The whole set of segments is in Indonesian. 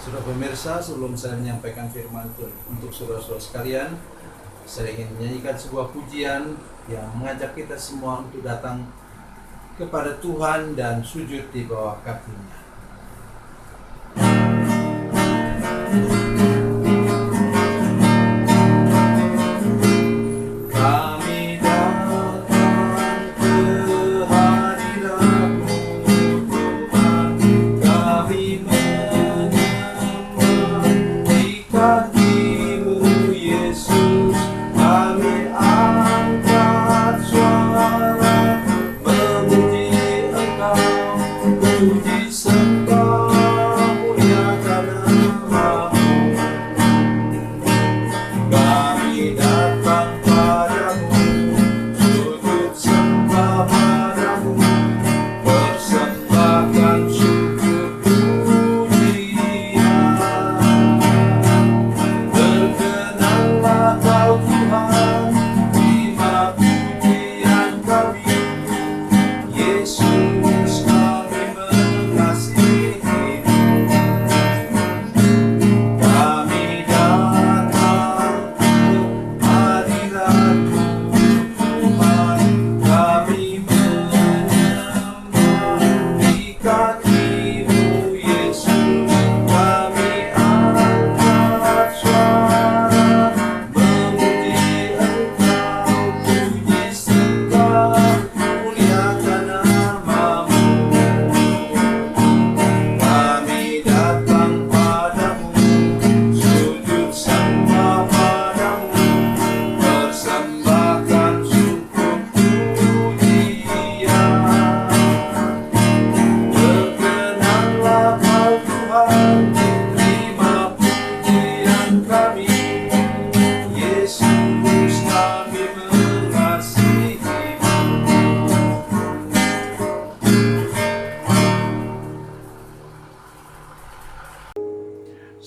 Saudara pemirsa, sebelum saya menyampaikan firman Tuhan untuk saudara-saudara sekalian, saya ingin menyanyikan sebuah pujian yang mengajak kita semua untuk datang kepada Tuhan dan sujud di bawah kaki-Nya.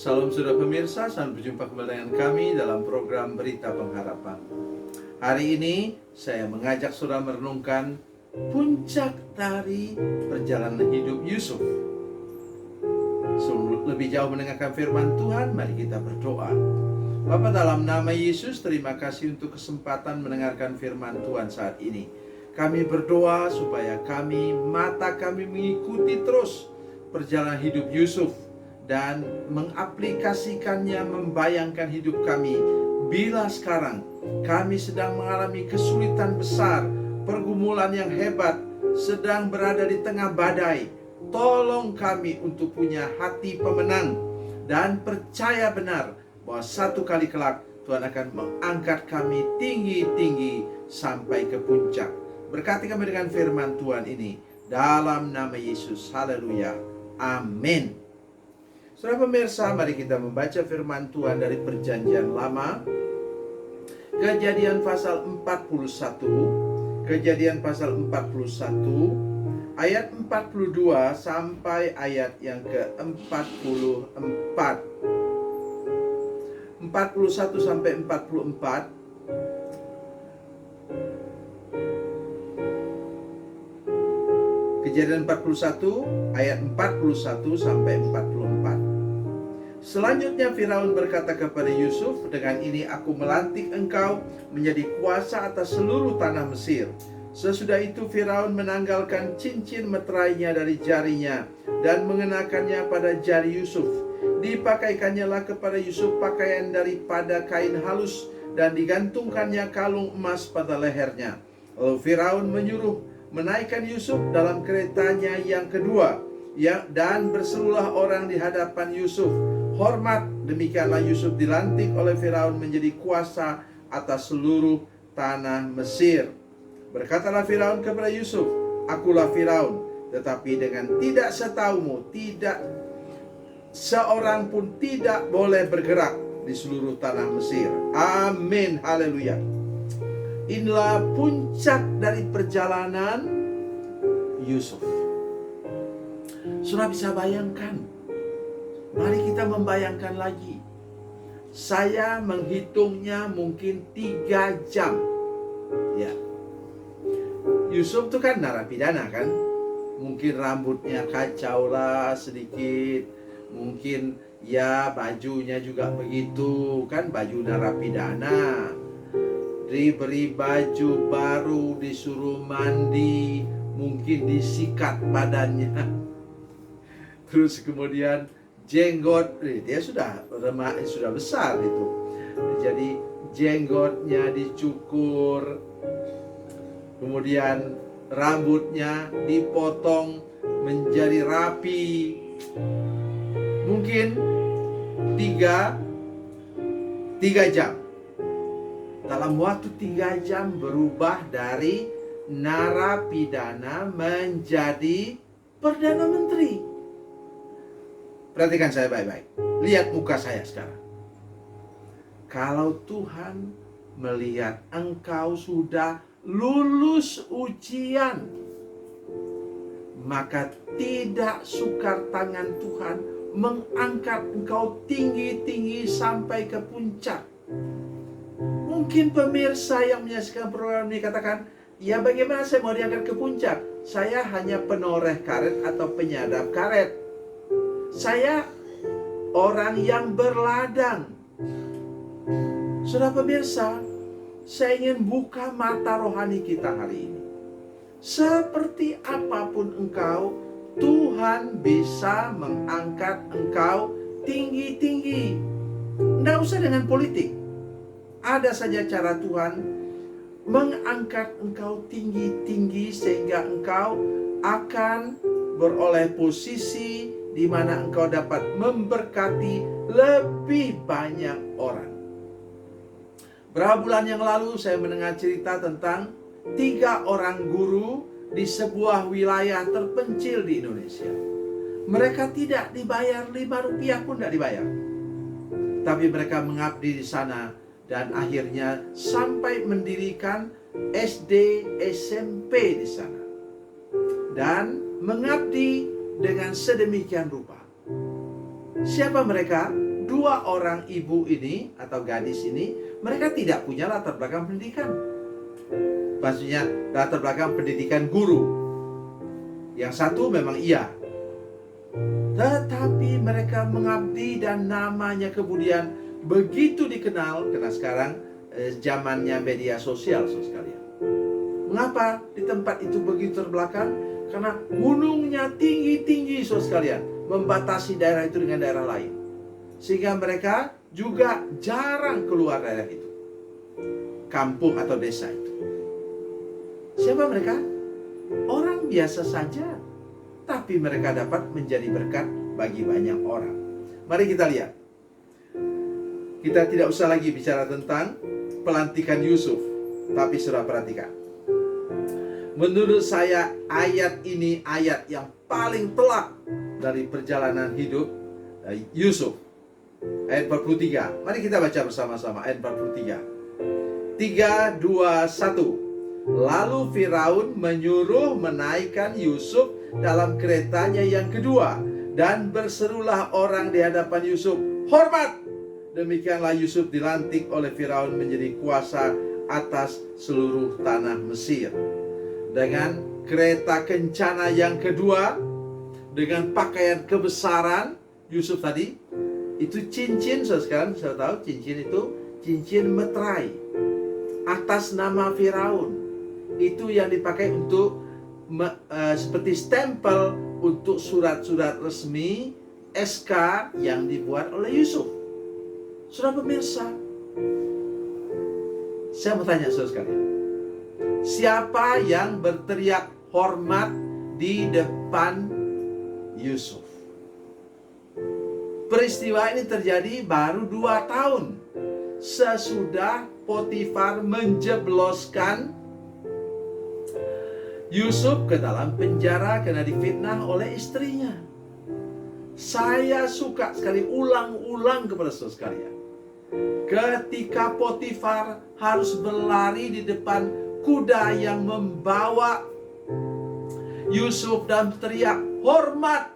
Salam saudara pemirsa, selamat berjumpa kembali dengan kami dalam program Berita Pengharapan. Hari ini saya mengajak saudara merenungkan puncak dari perjalanan hidup Yusuf. Sebelum lebih jauh mendengarkan firman Tuhan, mari kita berdoa. Bapa, dalam nama Yesus, terima kasih untuk kesempatan mendengarkan firman Tuhan saat ini. Kami berdoa supaya mata kami mengikuti terus perjalanan hidup Yusuf dan mengaplikasikannya, membayangkan hidup kami. Bila sekarang kami sedang mengalami kesulitan besar, pergumulan yang hebat, sedang berada di tengah badai, tolong kami untuk punya hati pemenang dan percaya benar bahwa satu kali kelak Tuhan akan mengangkat kami tinggi-tinggi sampai ke puncak. Berkati kami dengan firman Tuhan ini dalam nama Yesus. Haleluya. Amin. Saudara pemirsa, mari kita membaca firman Tuhan dari Perjanjian Lama, Kejadian pasal 41, Kejadian pasal 41, ayat 42 sampai ayat yang ke-44. 41 sampai 44. Kejadian 41 ayat 41 sampai 44. Selanjutnya Firaun berkata kepada Yusuf, "Dengan ini aku melantik engkau menjadi kuasa atas seluruh tanah Mesir." Sesudah itu Firaun menanggalkan cincin meterainya dari jarinya dan mengenakannya pada jari Yusuf. Dipakaikannyalah kepada Yusuf pakaian daripada kain halus dan digantungkannya kalung emas pada lehernya. Lalu Firaun menyuruh menaikkan Yusuf dalam keretanya yang kedua, dan berserulah orang di hadapan Yusuf. Hormat, demikianlah Yusuf dilantik oleh Firaun menjadi kuasa atas seluruh tanah Mesir. Berkatalah Firaun kepada Yusuf, "Akulah Firaun, tetapi dengan tidak setaumu, tidak seorang pun tidak boleh bergerak di seluruh tanah Mesir." Amin, haleluya. Inilah puncak dari perjalanan Yusuf. Sudah bisa bayangkan? Mari kita membayangkan lagi. Saya menghitungnya mungkin 3 jam. Ya. Yusuf itu kan narapidana kan? Mungkin rambutnya kacau lah sedikit, Mungkin ya bajunya juga begitu, kan baju narapidana. Diberi baju baru, disuruh mandi, mungkin disikat badannya. Terus kemudian jenggot, dia sudah besar itu. Jadi jenggotnya dicukur, kemudian rambutnya dipotong menjadi rapi. Mungkin tiga jam. Dalam waktu 3 jam berubah dari narapidana menjadi Perdana Menteri. Perhatikan saya baik-baik. Lihat muka saya sekarang. Kalau Tuhan melihat engkau sudah lulus ujian, maka tidak sukar tangan Tuhan mengangkat engkau tinggi-tinggi sampai ke puncak. Mungkin pemirsa yang menyaksikan program ini katakan, ya bagaimana saya mau diangkat ke puncak? Saya hanya penoreh karet atau penyadap karet. Saya orang yang berladang. Saudara pemirsa, saya ingin buka mata rohani kita hari ini. Seperti apapun engkau, Tuhan bisa mengangkat engkau tinggi-tinggi. Tidak usah dengan politik. Ada saja cara Tuhan mengangkat engkau tinggi-tinggi sehingga engkau akan beroleh posisi di mana engkau dapat memberkati lebih banyak orang. Berapa bulan yang lalu saya mendengar cerita tentang 3 orang guru di sebuah wilayah terpencil di Indonesia. Mereka tidak dibayar 5 rupiah pun tidak dibayar. Tapi mereka mengabdi di sana dan akhirnya sampai mendirikan SD, SMP di sana. Dan mengabdi dengan sedemikian rupa. Siapa mereka? 2 orang ibu ini atau gadis ini, mereka tidak punya latar belakang pendidikan. Maksudnya latar belakang pendidikan guru. Yang satu memang iya. Tetapi mereka mengabdi dan namanya kemudian begitu dikenal, karena sekarang zamannya media sosial, saudara sekalian. Mengapa di tempat itu begitu terbelakang? Karena gunungnya tinggi-tinggi, saudara sekalian, membatasi daerah itu dengan daerah lain. Sehingga mereka juga jarang keluar daerah itu, kampung atau desa itu. Siapa mereka? Orang biasa saja, tapi mereka dapat menjadi berkat bagi banyak orang. Mari kita lihat. Kita tidak usah lagi bicara tentang pelantikan Yusuf, tapi saudara perhatikan. Menurut saya ayat ini ayat yang paling telak dari perjalanan hidup Yusuf. Ayat 43. Mari kita baca bersama-sama ayat 43. 3, 2, 1. Lalu Firaun menyuruh menaikkan Yusuf dalam keretanya yang kedua, dan berserulah orang di hadapan Yusuf, hormat! Demikianlah Yusuf dilantik oleh Firaun menjadi kuasa atas seluruh tanah Mesir. Dengan kereta kencana yang kedua, dengan pakaian kebesaran, Yusuf tadi, itu cincin, sekarang saya tahu cincin itu cincin meterai atas nama Firaun. Itu yang dipakai untuk seperti stempel untuk surat-surat resmi SK yang dibuat oleh Yusuf. Saudara pemirsa, saya mau tanya saudara sekalian, siapa yang berteriak hormat di depan Yusuf? Peristiwa ini terjadi baru 2 tahun sesudah Potifar menjebloskan Yusuf ke dalam penjara karena difitnah oleh istrinya. Saya suka sekali ulang-ulang kepada saudara sekalian, ketika Potifar harus berlari di depan kuda yang membawa Yusuf dan teriak hormat,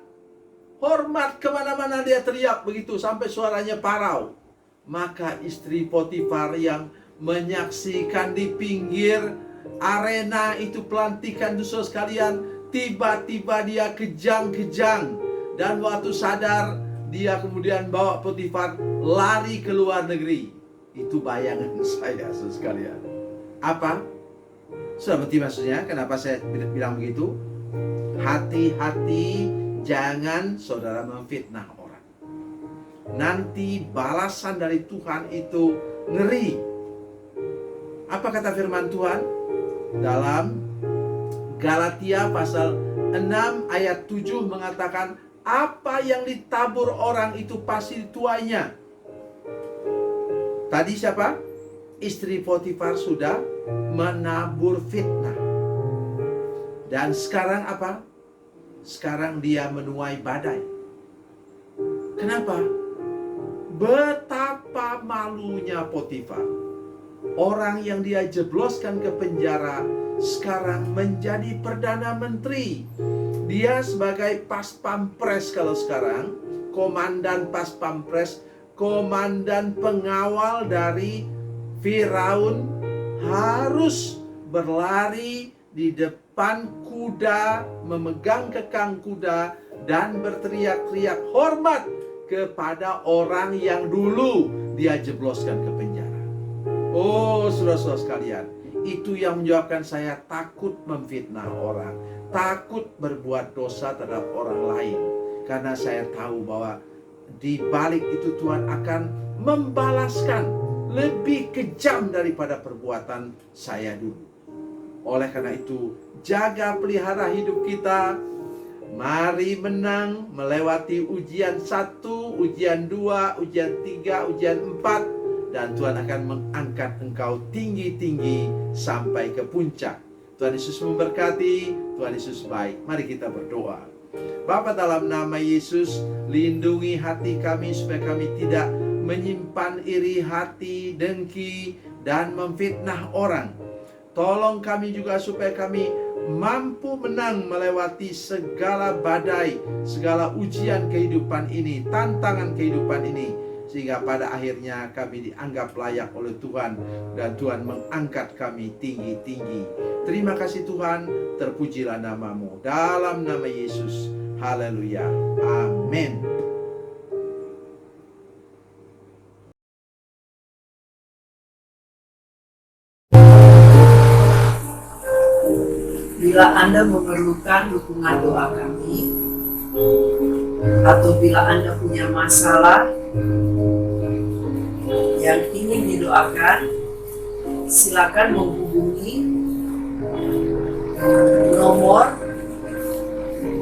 hormat, kemana-mana dia teriak begitu sampai suaranya parau. Maka istri Potifar yang menyaksikan di pinggir arena itu pelantikan saudara sekalian, tiba-tiba dia kejang-kejang, dan waktu sadar dia kemudian bawa Potifar lari ke luar negeri. Itu bayangan saya, saudara sekalian. Apa? Sudah berarti maksudnya kenapa saya bilang begitu? Hati-hati, jangan saudara memfitnah orang. Nanti balasan dari Tuhan itu ngeri. Apa kata firman Tuhan? Dalam Galatia pasal 6 ayat 7 mengatakan, apa yang ditabur orang itu pasti dituainya. Tadi siapa? Istri Potifar sudah menabur fitnah. Dan sekarang apa? Sekarang dia menuai badai. Kenapa? Betapa malunya Potifar. Orang yang dia jebloskan ke penjara sekarang menjadi Perdana Menteri. Dia sebagai Pas Pampres kalau sekarang, komandan Pas Pampres, komandan pengawal dari Firaun, harus berlari di depan kuda, memegang kekang kuda, dan berteriak-teriak hormat kepada orang yang dulu dia jebloskan ke penjara. Oh, saudara-saudara sekalian, itu yang menyebabkan saya takut memfitnah orang, takut berbuat dosa terhadap orang lain, karena saya tahu bahwa di balik itu Tuhan akan membalaskan lebih kejam daripada perbuatan saya dulu. Oleh karena itu, jaga pelihara hidup kita. Mari menang melewati ujian 1, ujian 2, ujian 3, ujian 4. Dan Tuhan akan mengangkat engkau tinggi-tinggi sampai ke puncak. Tuhan Yesus memberkati, Tuhan Yesus baik. Mari kita berdoa. Bapa, dalam nama Yesus, lindungi hati kami supaya kami tidak menyimpan iri hati, dengki, dan memfitnah orang. Tolong kami juga supaya kami mampu menang melewati segala badai, segala ujian kehidupan ini, tantangan kehidupan ini, sehingga pada akhirnya kami dianggap layak oleh Tuhan dan Tuhan mengangkat kami tinggi-tinggi. Terima kasih Tuhan, terpujilah nama-Mu dalam nama Yesus. Haleluya. Amin. Bila Anda memerlukan dukungan doa kami, atau bila Anda punya masalah yang ingin didoakan, silakan menghubungi nomor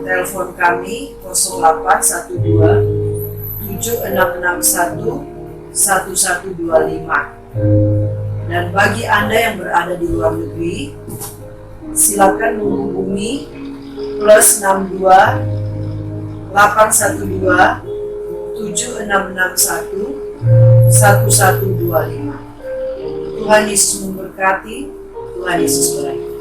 telepon kami 0812 7661 1125. Dan bagi Anda yang berada di luar negeri, silakan menghubungi +62 812 7661 1125. Tuhan Yesus memberkati, Tuhan Yesus berkati.